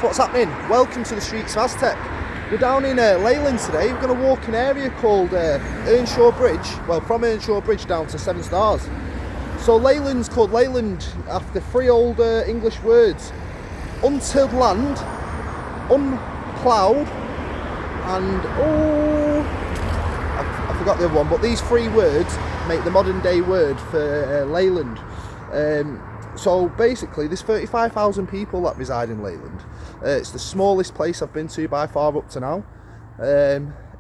what's happening? Welcome to the streets of Aztec. We're down in Layland today. We're going to walk an area called Earnshaw Bridge. Well, from Earnshaw Bridge down to Seven Stars. So Layland's called Layland after three old English words: untilled land, unploughed, and I forgot the other one. But these three words make the modern day word for Layland. So basically there's 35,000 people that reside in Layland. It's the smallest place I've been to by far up to now.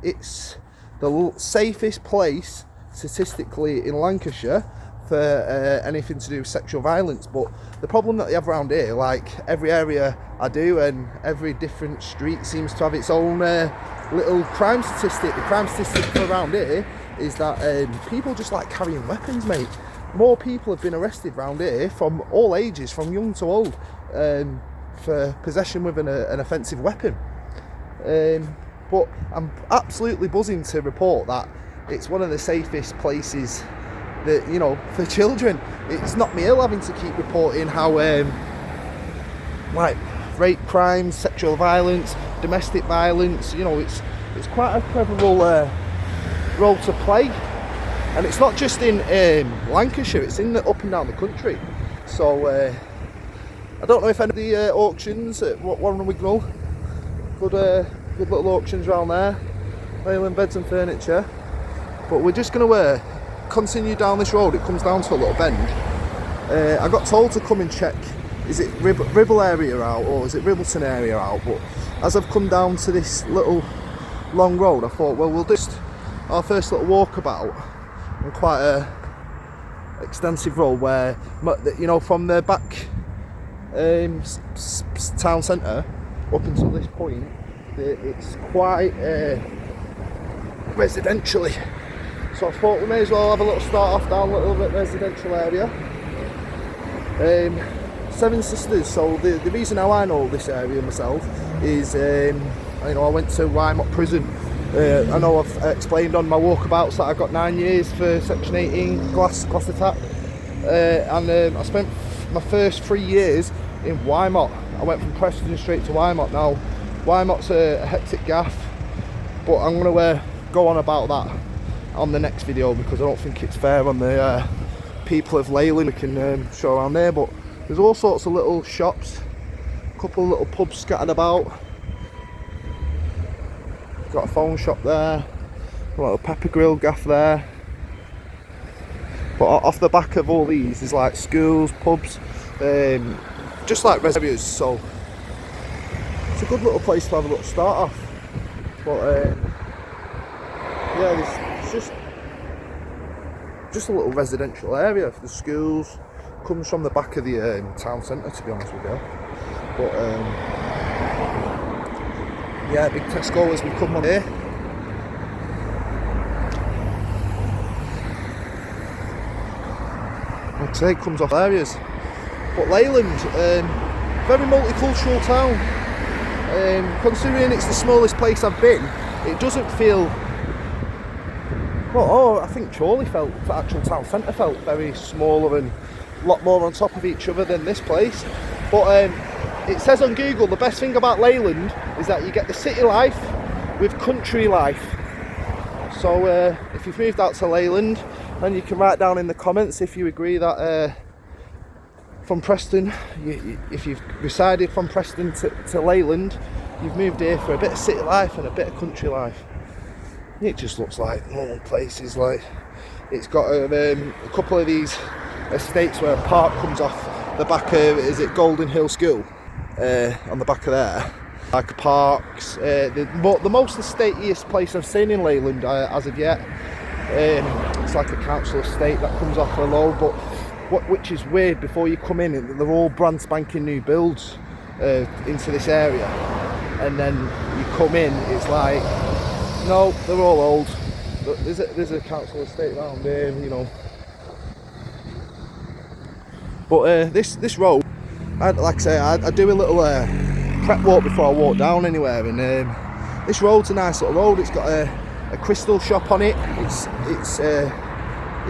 It's the safest place statistically in Lancashire for anything to do with sexual violence. But the problem that they have around here, like every area I do and every different street seems to have its own little crime statistic. The crime statistic for around here is that people just like carrying weapons, mate. More people have been arrested around here from all ages, from young to old, for possession with an offensive weapon. But I'm absolutely buzzing to report that it's one of the safest places that, you know, for children. It's knocked me ill having to keep reporting how like rape crimes, sexual violence, domestic violence, you know, it's quite a credible role to play. And it's not just in Lancashire, it's in up and down the country. So I don't know if any of the auctions at Warren Wignall, good little auctions around there, Layland beds and furniture. But we're just going to continue down this road. It comes down to a little bend. I got told to come and check, is it Ribble area out or is it Ribbleton area out? But as I've come down to this little long road, I thought, well, we'll just our first little walkabout. And quite a extensive road where, you know, from the back town centre up until this point, it's quite residentially. So I thought we may as well have a little start off down a little bit residential area. Seven Sisters. So the reason how I know this area myself is, you know, I went to Wymot Prison. I know I've explained on my walkabouts that I got 9 years for Section 18 glass attack, and I spent my first 3 years in Wymot. I went from Preston straight to Wymot. Now Wymot's a hectic gaff, but I'm going to go on about that on the next video because I don't think it's fair on the people of Layland. We can show around there, but there's all sorts of little shops, a couple of little pubs scattered about. Got a phone shop there, a little pepper grill gaff there. But off the back of all these there's like schools, pubs, just like reservoirs. So it's a good little place to have a little start off. But yeah, it's just a little residential area for the schools. Comes from the back of the town centre, to be honest with you. But yeah, big Tesco as we come on here. Like I say, it comes off areas. But Layland, very multicultural town. Considering it's the smallest place I've been, it doesn't feel... Well, I think Chorley felt, the actual town centre felt very smaller and a lot more on top of each other than this place. But it says on Google the best thing about Layland is that you get the city life with country life. So if you've moved out to Layland, then you can write down in the comments if you agree that from Preston, if you've resided from Preston to Layland, you've moved here for a bit of city life and a bit of country life. It just looks like normal places. Like it's got a couple of these estates where a park comes off the back of, is it Golden Hill School? On the back of there, like parks. The most estatiest place I've seen in Layland as of yet. It's like a council estate that comes off a low, but which is weird. Before you come in, they're all brand spanking new builds into this area, and then you come in, it's like, no, they're all old. There's a council estate around here, you know. But this road, like I say, I do a little prep walk before I walk down anywhere, and this road's a nice little road. It's got a crystal shop on it. It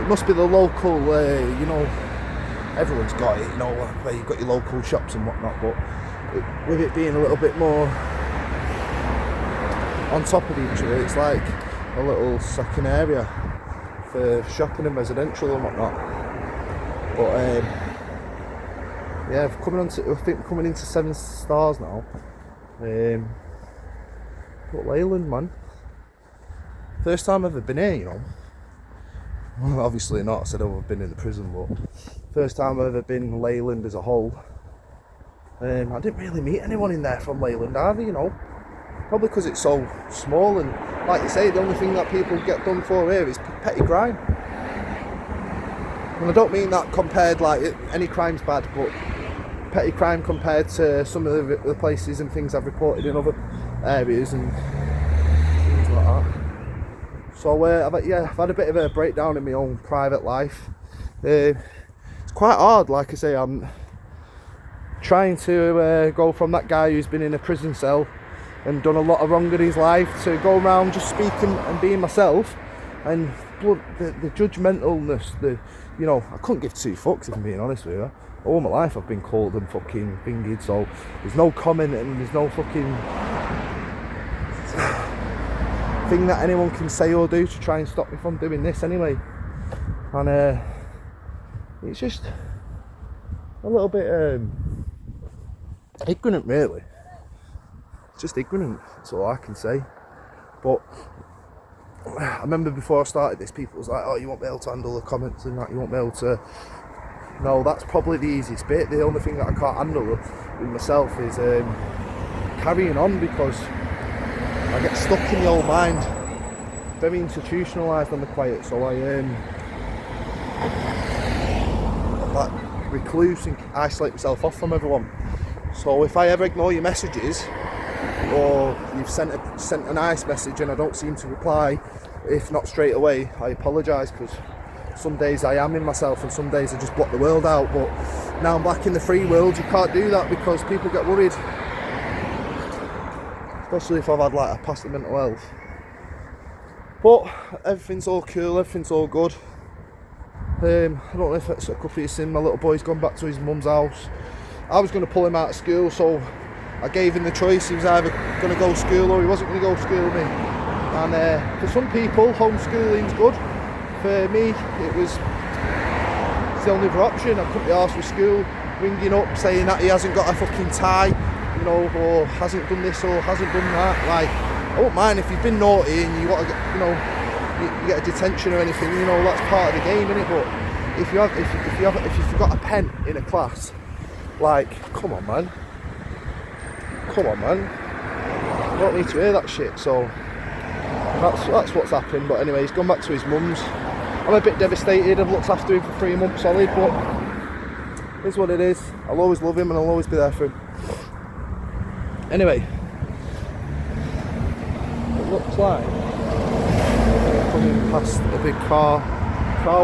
must be the local, you know, everyone's got it, you know, where you've got your local shops and whatnot. But with it being a little bit more on top of each other, it's like a little second area for shopping and residential and whatnot. But yeah, I think coming into 7 stars now. But Leyland, man, first time I've ever been here, you know. Well, obviously not, I said I've been in the prison, but first time I've ever been Leyland as a whole. I didn't really meet anyone in there from Leyland either, you know. Probably because it's so small, and like you say, the only thing that people get done for here is petty crime. And I don't mean that compared, like, any crime's bad, but petty crime compared to some of the places and things I've reported in other areas and things like that. So I've had a bit of a breakdown in my own private life. It's quite hard, like I say. I'm trying to go from that guy who's been in a prison cell and done a lot of wrong in his life to go around just speaking and being myself, and the judgmentalness, you know, I couldn't give 2 fucks if I'm being honest with you. All my life I've been called and fucking fingered, so there's no comment and there's no fucking thing that anyone can say or do to try and stop me from doing this anyway. And it's just a little bit ignorant, really. Just ignorant, that's all I can say. But I remember before I started this, people was like, oh, you won't be able to handle the comments and that, you won't be able to. No, that's probably the easiest bit. The only thing that I can't handle with myself is carrying on, because I get stuck in the old mind, very institutionalised on the quiet, so I like recluse and isolate myself off from everyone. So if I ever ignore your messages, or you've sent a nice message and I don't seem to reply, if not straight away, I apologise, because some days I am in myself and some days I just block the world out. But now I'm back in the free world, you can't do that because people get worried, especially if I've had like a past mental health. But everything's all cool, everything's all good. I don't know if it's a couple of years in, my little boy's gone back to his mum's house. I was going to pull him out of school, so I gave him the choice. He was either going to go to school or he wasn't going to go to school with me. And for some people, homeschooling's good. For me, it's the only other option. I couldn't be arsed with school, ringing up saying that he hasn't got a fucking tie, you know, or hasn't done this or hasn't done that. Like, I won't mind if you've been naughty and you want to get, you know, you get a detention or anything, you know, that's part of the game, innit? But if you forgot a pen in a class, like, come on, man. You don't need to hear that shit. So that's what's happened. But anyway, he's gone back to his mum's. I'm a bit devastated. I've looked after him for 3 months solid, but it's what it is. I'll always love him and I'll always be there for him. Anyway, it looks like coming past a big car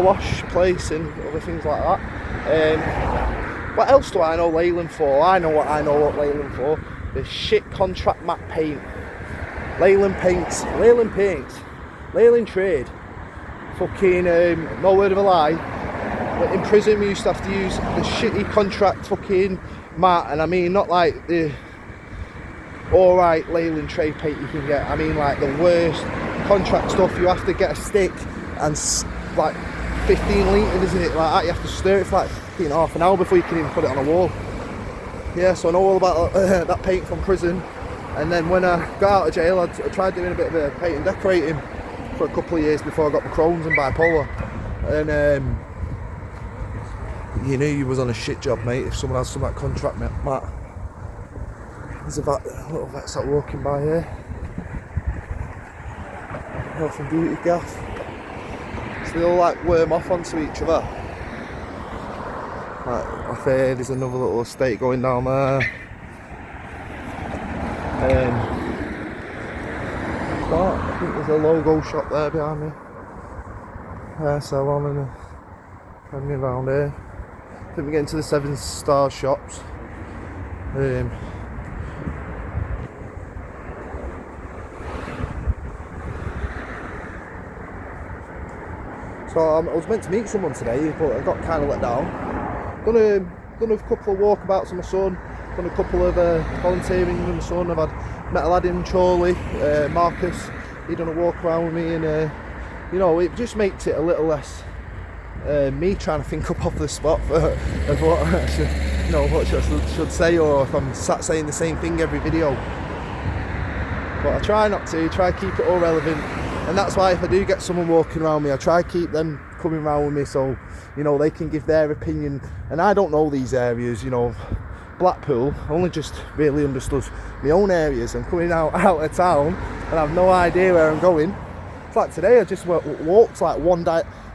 wash place and other things like that. What else do I know Leyland for? I know what Leyland for. The shit contract matte paint. Leyland paints. Leyland trade. Fucking, no word of a lie. But in prison we used to have to use the shitty contract fucking matte, and I mean not like the alright Leyland trade paint you can get. I mean like the worst contract stuff. You have to get a stick and like 15 litres, isn't it? Like that, you have to stir it for like half an hour before you can even put it on a wall. Yeah, so I know all about that paint from prison. And then when I got out of jail, I tried doing a bit of a paint and decorating for a couple of years before I got my Crohn's and bipolar. And you knew you was on a shit job, mate, if someone has some of that contract matte. There's a little vet's that walking by here. Health and beauty gaff. So they all like worm off onto each other. Right, off here there's another little estate going down there. I think there's a logo shop there behind me. So I'm gonna head me around here. I think we're getting to the 7-star shops. So I was meant to meet someone today, but I got kind of let down. Done a couple of walkabouts with my son, done a couple of volunteering in the sun. I've met a lad in Chorley, Marcus. He done a walk around with me, and you know, it just makes it a little less me trying to think up off the spot of what I should, you know, what I should say, or if I'm sat saying the same thing every video. But I try not to, try to keep it all relevant, and that's why if I do get someone walking around me, I try to keep them coming around with me, so you know they can give their opinion. And I don't know these areas, you know. Blackpool, I only just really understood my own areas, and coming out of town and I've no idea where I'm going. It's like today I just walked like one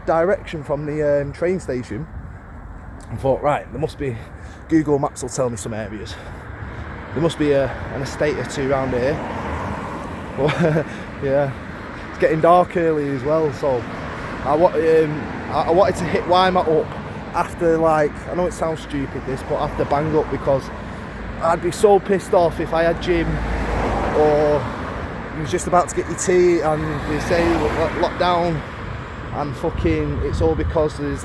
direction from the train station and thought, right, there must be, Google Maps will tell me some areas, there must be an estate or two around here. But yeah, it's getting dark early as well, so I wanted to hit Weimar up after, like, I know it sounds stupid this, but after bang up, because I'd be so pissed off if I had gym or you was just about to get your tea and they say lockdown and fucking it's all because there's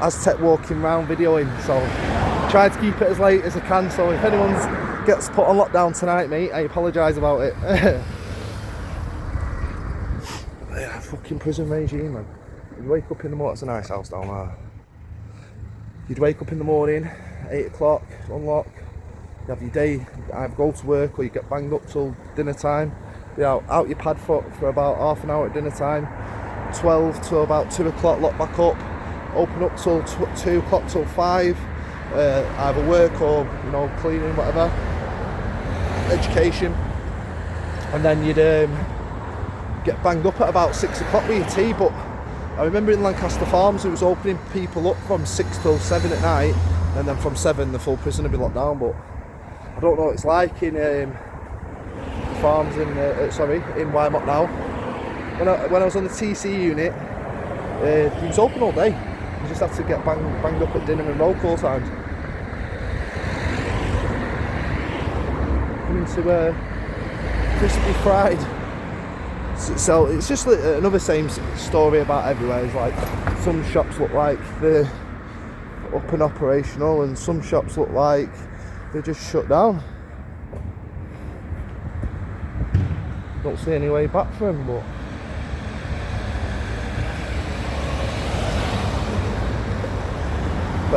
Aztec walking around videoing. So I try to keep it as late as I can, so if anyone gets put on lockdown tonight, mate, I apologise about it. Yeah, fucking prison regime, man. You wake up in the morning, it's a nice house down there. You'd wake up in the morning, 8 o'clock, unlock, you have your day, either go to work or you get banged up till dinner time. You're out your pad for about half an hour at dinner time, 12 till about 2 o'clock, lock back up, open up till 2 o'clock till 5, either work or, you know, cleaning, whatever, education. And then you'd get banged up at about 6 o'clock with your tea. But I remember in Lancaster Farms it was opening people up from 6 till 7 at night, and then from 7 the full prison would be locked down. But I don't know what it's like in farms in in Weimar now. When I was on the TC unit, it was open all day. You just had to get banged up at dinner and roll call times. Coming to crispy fried. So it's just another same story about everywhere. It's like some shops look like they're up and operational, and some shops look like they're just shut down. Don't see any way back for them, but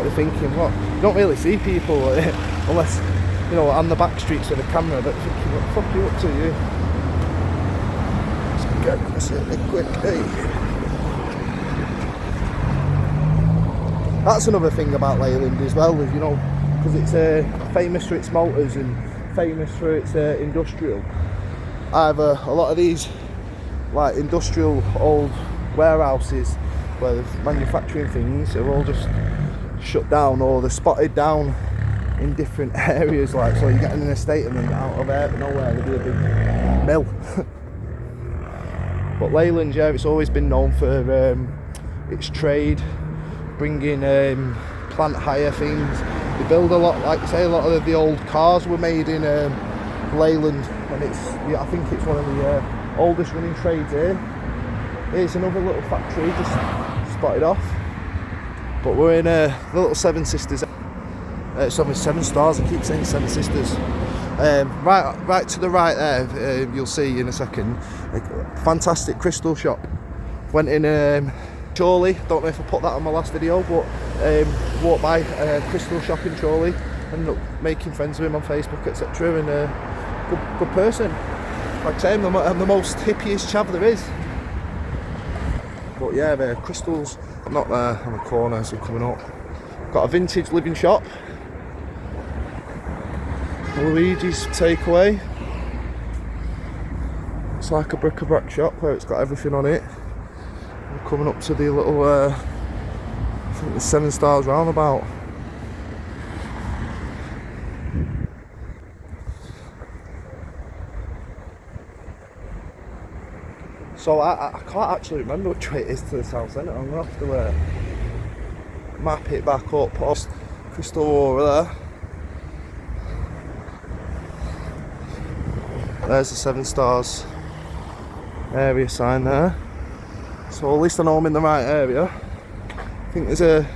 they're thinking, what? You don't really see people unless, you know, on the back streets with a camera, but thinking, what the fuck are you up to, you? Get across it quick, hey. That's another thing about Leyland as well, is, you know, because it's famous for its motors and famous for its industrial. Either a lot of these like industrial old warehouses where they're manufacturing things are all just shut down, or they're spotted down in different areas, like, so you get in an estate and then out of nowhere there'll be a big mill. But Leyland, yeah, it's always been known for its trade, bringing plant hire things. They build a lot, like I say, a lot of the old cars were made in Leyland, and I think it's one of the oldest running trades here. Here's another little factory just spotted off. But we're in the little Seven Sisters. Sorry, Seven Stars, I keep saying Seven Sisters. Right to the right there, you'll see in a second, a fantastic crystal shop. Went in Chorley, don't know if I put that on my last video, but walked by a crystal shop in Chorley, ended up making friends with him on Facebook, etc. And good person. Like I say, I'm the most hippiest chav there is. But yeah, the crystals, not there on the corner, so coming up. Got a vintage living shop. Luigi's takeaway. It's like a bric-a-brac shop where it's got everything on it. We're coming up to the little, I think the 7 Stars roundabout. So I can't actually remember which way it is to the town centre. I'm going to have to map it back up. Crystal over there. There's the 7 Stars area sign there. So at least I know I'm in the right area. I think there's a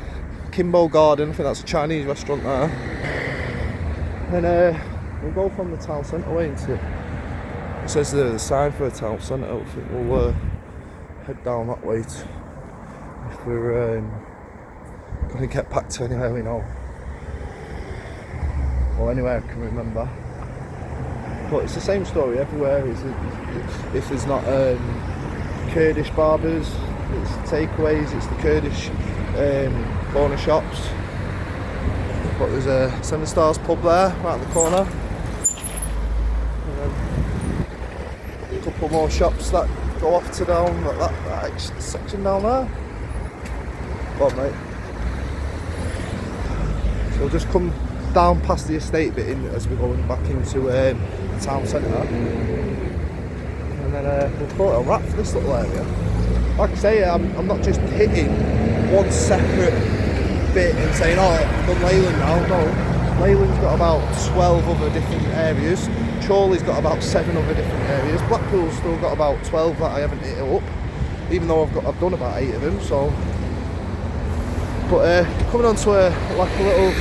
Kimbo Garden, I think that's a Chinese restaurant there. And we'll go from the town centre way into, it says there's a sign for a town centre. I don't think we'll head down that way if we're going to get back to anywhere we know, or anywhere I can remember. But it's the same story everywhere. If there's not Kurdish barbers, it's takeaways, it's the Kurdish corner shops. But there's a 7 Stars pub there, right at the corner. And then a couple more shops that go off to down that section down there. Go on, mate. So we'll just come down past the estate bit as we're going back into the town centre. And then we'll call it a wrap for this little area. Like I say, I'm not just hitting one separate bit and saying, oh, I've done Layland now. No, Layland's got about 12 other different areas. Chorley's got about 7 other different areas. Blackpool's still got about 12 that I haven't hit up, even though I've done about 8 of them. So, but coming on to a little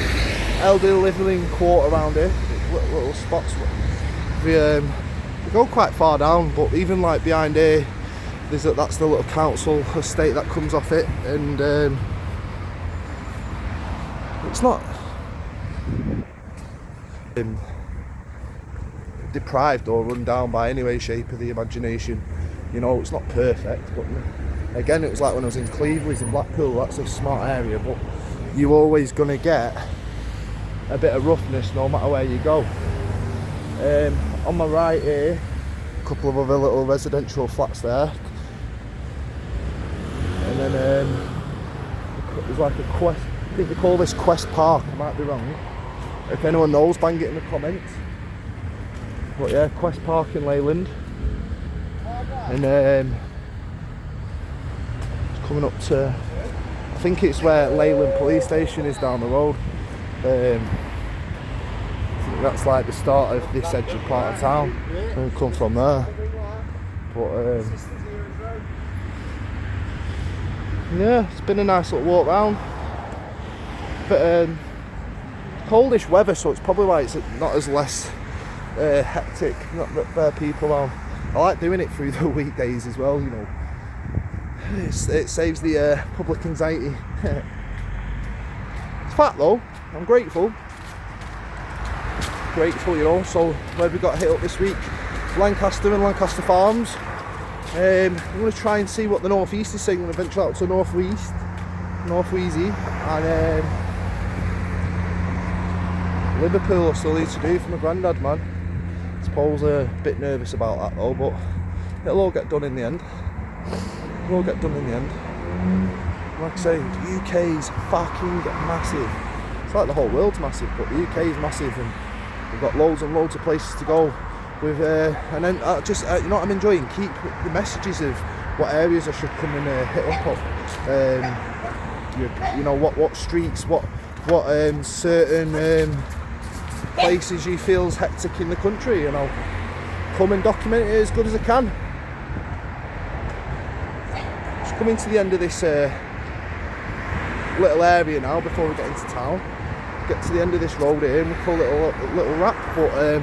elderly living quarter around here, little spots. We go quite far down, but even like behind here, that's the little council estate that comes off it, and it's not deprived or run down by any way, shape of the imagination. You know, it's not perfect, but again, it was like when I was in Cleveland, in Blackpool. That's a smart area, but you're always going to get a bit of roughness no matter where you go. On my right here, a couple of other little residential flats there, and then there's like a Quest, I think they call this Quest Park, I might be wrong. If anyone knows, bang it in the comments. But yeah, Quest Park in Layland. And coming up to, I think it's where Layland police station is down the road. I think that's like the start of this edge of part of town, and come from there. But yeah, it's been a nice little walk round. But coldish weather, so it's probably why it's not as less hectic, not bare people around. I like doing it through the weekdays as well, you know. It saves the public anxiety. It's fat though, I'm grateful, you know. So where have we got hit up this week? Lancaster and Lancaster Farms. I'm going to try and see what the North East is saying. I'm going to venture out to North Wheezy, and Liverpool I still need to do for my granddad, man. I suppose a bit nervous about that though, but it'll all get done in the end. Like I say, the UK's fucking massive. It's like the whole world's massive, but the UK's massive, and we've got loads and loads of places to go. With and then you know what I'm enjoying? Keep the messages of what areas I should come and hit up on. You know what streets, what certain places you feel is hectic in the country, and I'll come and document it as good as I can. Just coming to the end of this little area now before we get into town. Get to the end of this road here, and we'll call it a little wrap. But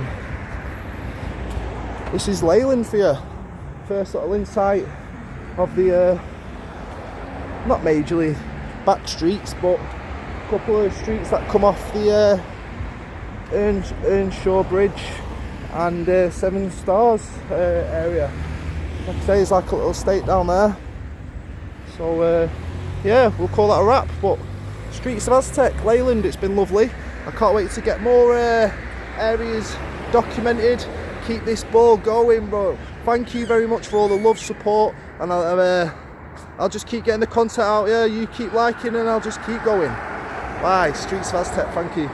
this is Layland for you. First little insight of the not majorly back streets, but a couple of streets that come off the Earnshaw Bridge and 7 Stars area. Like I say, it's like a little estate down there. So yeah, we'll call that a wrap. But Streets of Aztec, Layland, it's been lovely. I can't wait to get more areas documented. Keep this ball going, bro. Thank you very much for all the love, support, and I'll just keep getting the content out here. You keep liking, and I'll just keep going. Bye, Streets of Aztec. Thank you.